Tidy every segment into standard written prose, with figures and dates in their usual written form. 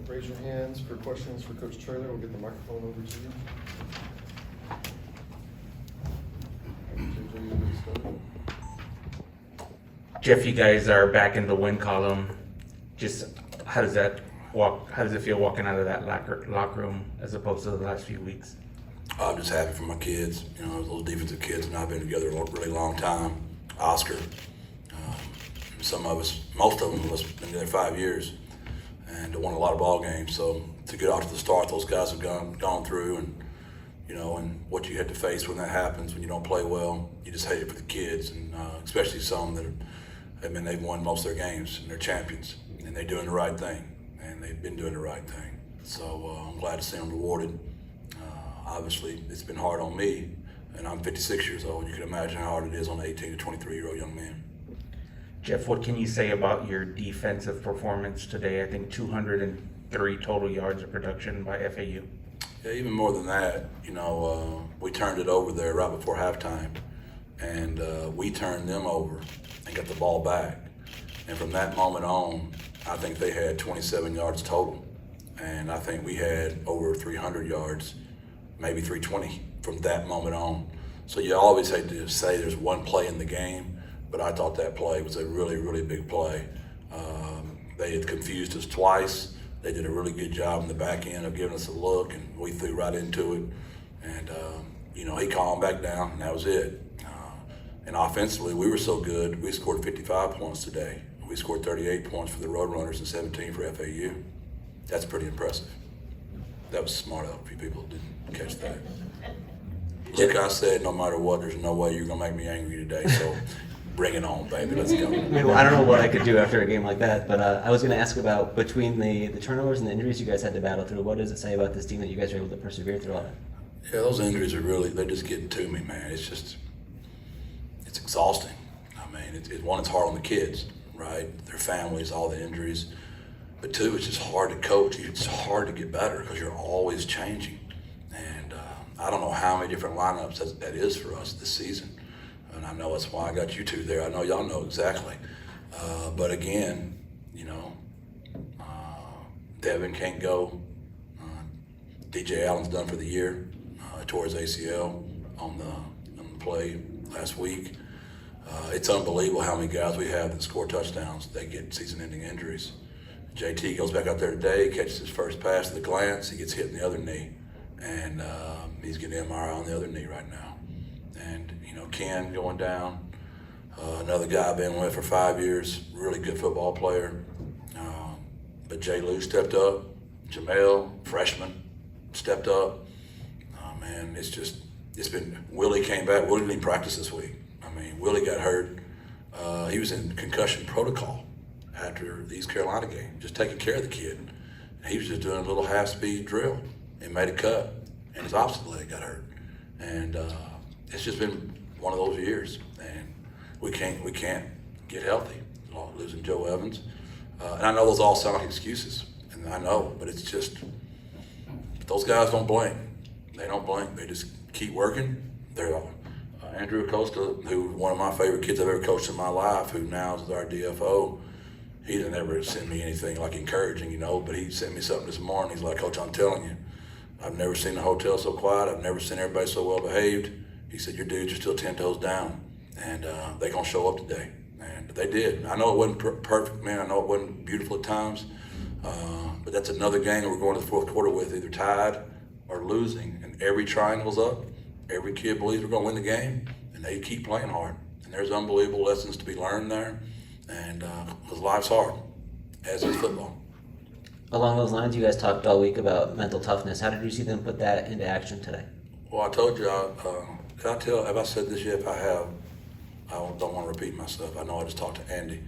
raise your hands for questions for Coach Traylor. We'll get the microphone over to you. JJ, you get started. Jeff, you guys are back in the win column. Just how does it feel walking out of that locker room as opposed to the last few weeks? I'm just happy for my kids. You know, those defensive kids and I've been together a really long time. Oscar, some of us, most of them have been there 5 years and won a lot of ball games. So to get off to the start, those guys have gone through, and you know, and what you had to face when that happens, when you don't play well, you just hate it for the kids, and especially some that they've won most of their games and they're champions, and they're doing the right thing, and they've been doing the right thing. So I'm glad to see them rewarded. Obviously, it's been hard on me, and I'm 56 years old. You can imagine how hard it is on an 18 to 23-year-old young man. Jeff, what can you say about your defensive performance today? I think 203 total yards of production by FAU. Yeah, even more than that, you know, we turned it over there right before halftime, and we turned them over and got the ball back. And from that moment on, I think they had 27 yards total, and I think we had over 300 yards, maybe 320 from that moment on. So you always hate to say there's one play in the game, but I thought that play was a really, really big play. They had confused us twice. They did a really good job in the back end of giving us a look, and we threw right into it. And, you know, he calmed back down, and that was it. And offensively, we were so good, we scored 55 points today. We scored 38 points for the Roadrunners and 17 for FAU. That's pretty impressive. That was smart of a few people didn't catch that. Like I said, no matter what, there's no way you're going to make me angry today, so bring it on, baby. Let's go. I mean, I don't know what I could do after a game like that, but I was going to ask about between the turnovers and the injuries you guys had to battle through. What does it say about this team that you guys are able to persevere through all that? Yeah, those injuries are really, they're just getting to me, man. It's exhausting. I mean, it's hard on the kids, right? Their families, all the injuries. But two, it's just hard to coach. It's hard to get better because you're always changing. And I don't know how many different lineups that is for us this season. And I know that's why I got you two there. I know y'all know exactly. But again, you know, Devin can't go. DJ Allen's done for the year. Tore his ACL on the play last week. It's unbelievable how many guys we have that score touchdowns. They get season-ending injuries. JT goes back out there today, catches his first pass at the glance. He gets hit in the other knee, and he's getting MRI on the other knee right now. And you know, Ken going down. Another guy I've been with for 5 years, really good football player. But Jay Lou stepped up. Jamel, freshman, stepped up. Man, it's been. Willie came back. Willie didn't even practice this week. I mean, Willie got hurt. He was in concussion protocol after the East Carolina game, just taking care of the kid. He was just doing a little half-speed drill and made a cut, and his opposite leg got hurt. And it's just been one of those years, and we can't get healthy. Losing Joe Evans, and I know those all sound like excuses, and I know, but it's just those guys don't blink. They don't blink. They just keep working. They're Andrew Acosta, who one of my favorite kids I've ever coached in my life, who now is our DFO. He didn't ever send me anything like encouraging, you know, but he sent me something this morning. He's like, Coach, I'm telling you, I've never seen the hotel so quiet. I've never seen everybody so well behaved. He said, your dudes are still 10 toes down, and they're going to show up today. And they did. I know it wasn't perfect, man. I know it wasn't beautiful at times, but that's another game that we're going to the fourth quarter with, either tied or losing. And every triangle's up. Every kid believes we're going to win the game, and they keep playing hard. And there's unbelievable lessons to be learned there. And because life's hard, as is football. Along those lines, you guys talked all week about mental toughness. How did you see them put that into action today? Well, I told you, have I said this yet? If I have, I don't want to repeat myself. I know I just talked to Andy.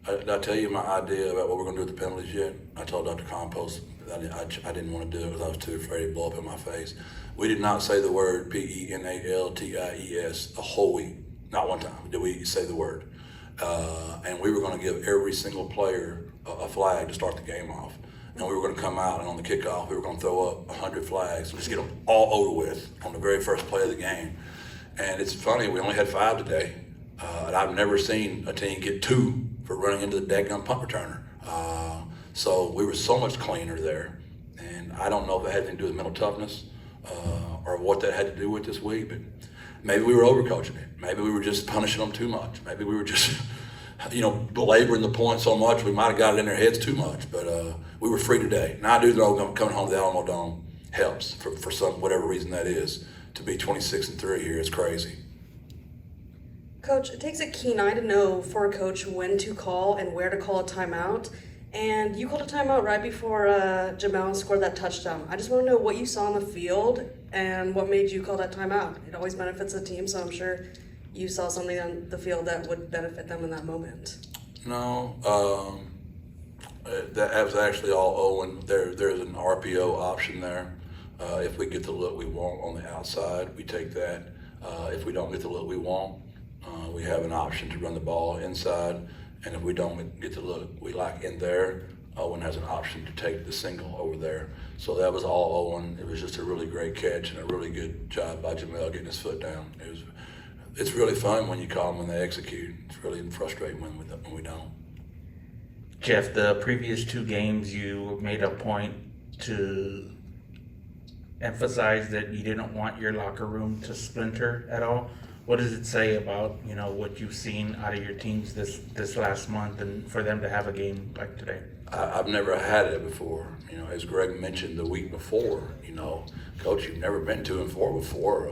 Did I tell you my idea about what we're going to do with the penalties yet? I told Dr. Compost that I didn't want to do it because I was too afraid to blow up in my face. We did not say the word penalties the whole week. Not one time did we say the word. And we were going to give every single player a flag to start the game off. And we were going to come out, and on the kickoff, we were going to throw up 100 flags and just get them all over with on the very first play of the game. And it's funny, we only had 5 today. And I've never seen a team get 2 for running into the daggum punt returner. So we were so much cleaner there. And I don't know if it had anything to do with mental toughness or what that had to do with this week, but maybe we were overcoaching it. Maybe we were just punishing them too much. Maybe we were just, belaboring the point so much we might have got it in their heads too much. But we were free today. Now I do know coming home to the Alamo Dome helps for some whatever reason that is. To be 26-3 here is crazy. Coach, it takes a keen eye to know for a coach when to call and where to call a timeout. And you called a timeout right before Jamel scored that touchdown. I just want to know what you saw on the field and what made you call that timeout. It always benefits the team, so I'm sure you saw something on the field that would benefit them in that moment. No, that was actually all Owen. There's an RPO option there. If we get the look we want on the outside, we take that. If we don't get the look we want, we have an option to run the ball inside. And if we don't get the look we like in there, Owen has an option to take the single over there. So that was all Owen. It was just a really great catch and a really good job by Jamel getting his foot down. It's really fun when you call them when they execute. It's really frustrating when we don't. Jeff, the previous 2 games, you made a point to emphasize that you didn't want your locker room to splinter at all. What does it say about, what you've seen out of your teams this last month and for them to have a game like today? I've never had it before. As Greg mentioned the week before, Coach, you've never been 2-4 before.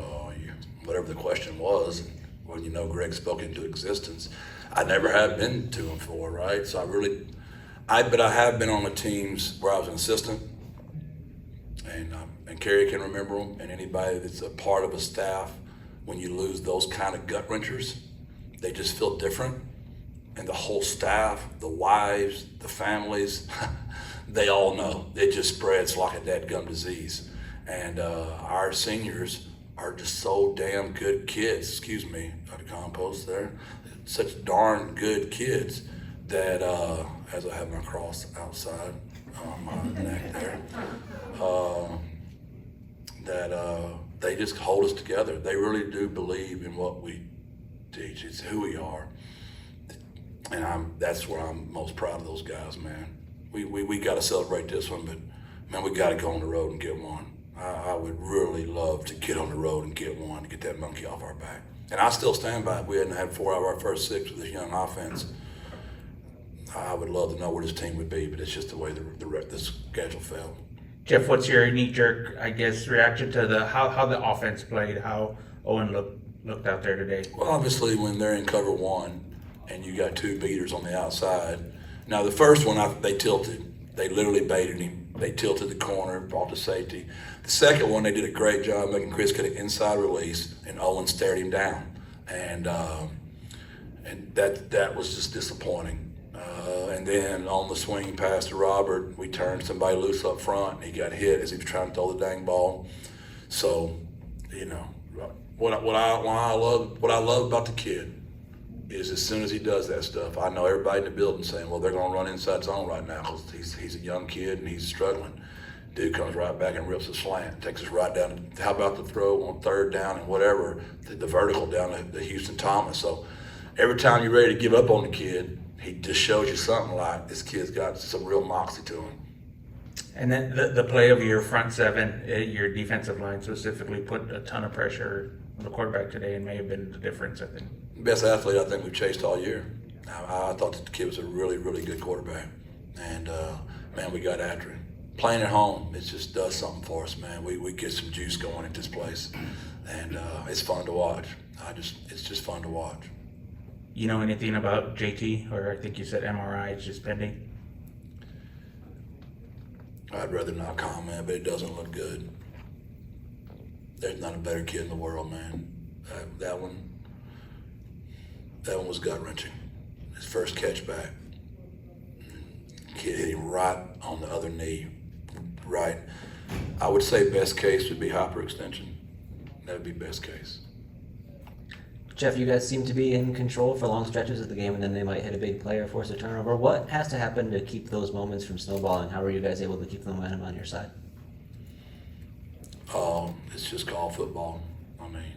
Whatever the question was, when Greg spoke into existence. I never have been 2-4, right? So but I have been on the teams where I was an assistant, and Kerry can remember them, and anybody that's a part of a staff. When you lose those kind of gut wrenchers, they just feel different. And the whole staff, the wives, the families, they all know. It just spreads like a dadgum disease. And our seniors are just so damn good kids. Excuse me, got a compost there. Such darn good kids that, as I have my cross outside on my neck there, they just hold us together. They really do believe in what we teach. It's who we are. And that's where I'm most proud of those guys, man. We got to celebrate this one, but, man, we got to go on the road and get one. I would really love to get on the road and get one, to get that monkey off our back. And I still stand by it. We hadn't had 4 out of our first 6 with this young offense. I would love to know where this team would be, but it's just the way the schedule fell. Jeff, what's your knee-jerk, reaction to how the offense played, how Owen looked out there today? Well, obviously, when they're in cover 1 and you got 2 beaters on the outside. Now, the first one, they tilted. They literally baited him. They tilted the corner, brought the safety. The second one, they did a great job making Chris get an inside release, and Owen stared him down. And that was just disappointing. And then on the swing pass to Robert, we turned somebody loose up front, and he got hit as he was trying to throw the dang ball. So, what I love about the kid is as soon as he does that stuff, I know everybody in the building saying, well, they're going to run inside zone right now because he's a young kid and he's struggling. Dude comes right back and rips a slant, takes us right down. How about the throw on 3rd down and whatever, the vertical down to Houston Thomas. So every time you're ready to give up on the kid, he just shows you something like this kid's got some real moxie to him. And then the play of your front 7, your defensive line specifically, put a ton of pressure on the quarterback today and may have been the difference, I think. Best athlete I think we've chased all year. I thought that the kid was a really, really good quarterback. And, man, we got after him. Playing at home, it just does something for us, man. We get some juice going at this place. And it's fun to watch. It's just fun to watch. You know anything about JT, or I think you said MRI is just pending? I'd rather not comment, but it doesn't look good. There's not a better kid in the world, man. That one was gut-wrenching. His first catch back. Kid hit him right on the other knee. Right. I would say best case would be hyperextension. That would be best case. Jeff, you guys seem to be in control for long stretches of the game, and then they might hit a big play or force a turnover. What has to happen to keep those moments from snowballing? How are you guys able to keep the momentum on your side? It's just called football. I mean,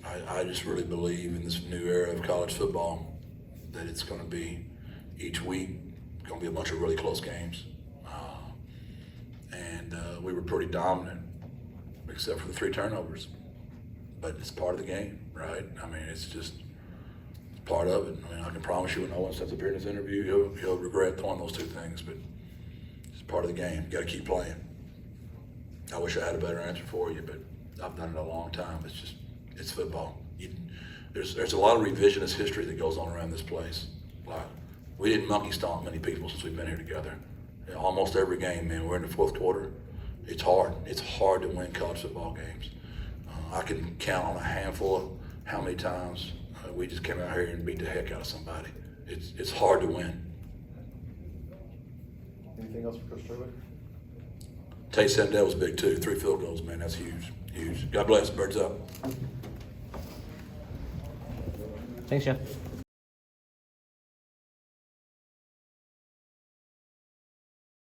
I just really believe in this new era of college football that it's going to be each week going to be a bunch of really close games. And we were pretty dominant, except for the 3 turnovers. But it's part of the game, right? I mean, it's just part of it. I mean, I can promise you when Owen steps up here in this interview, he'll regret throwing those 2 things, but it's part of the game. You got to keep playing. I wish I had a better answer for you, but I've done it a long time. It's football. There's a lot of revisionist history that goes on around this place. Like, we didn't monkey stomp many people since we've been here together. Almost every game, man, we're in the 4th quarter. It's hard. It's hard to win college football games. I can count on a handful of how many times we just came out here and beat the heck out of somebody. It's hard to win. Anything else for Coach Traylor? Tate Sandell was big too. 3 field goals, man. That's huge. Huge. God bless. Birds up. Thanks, Jeff.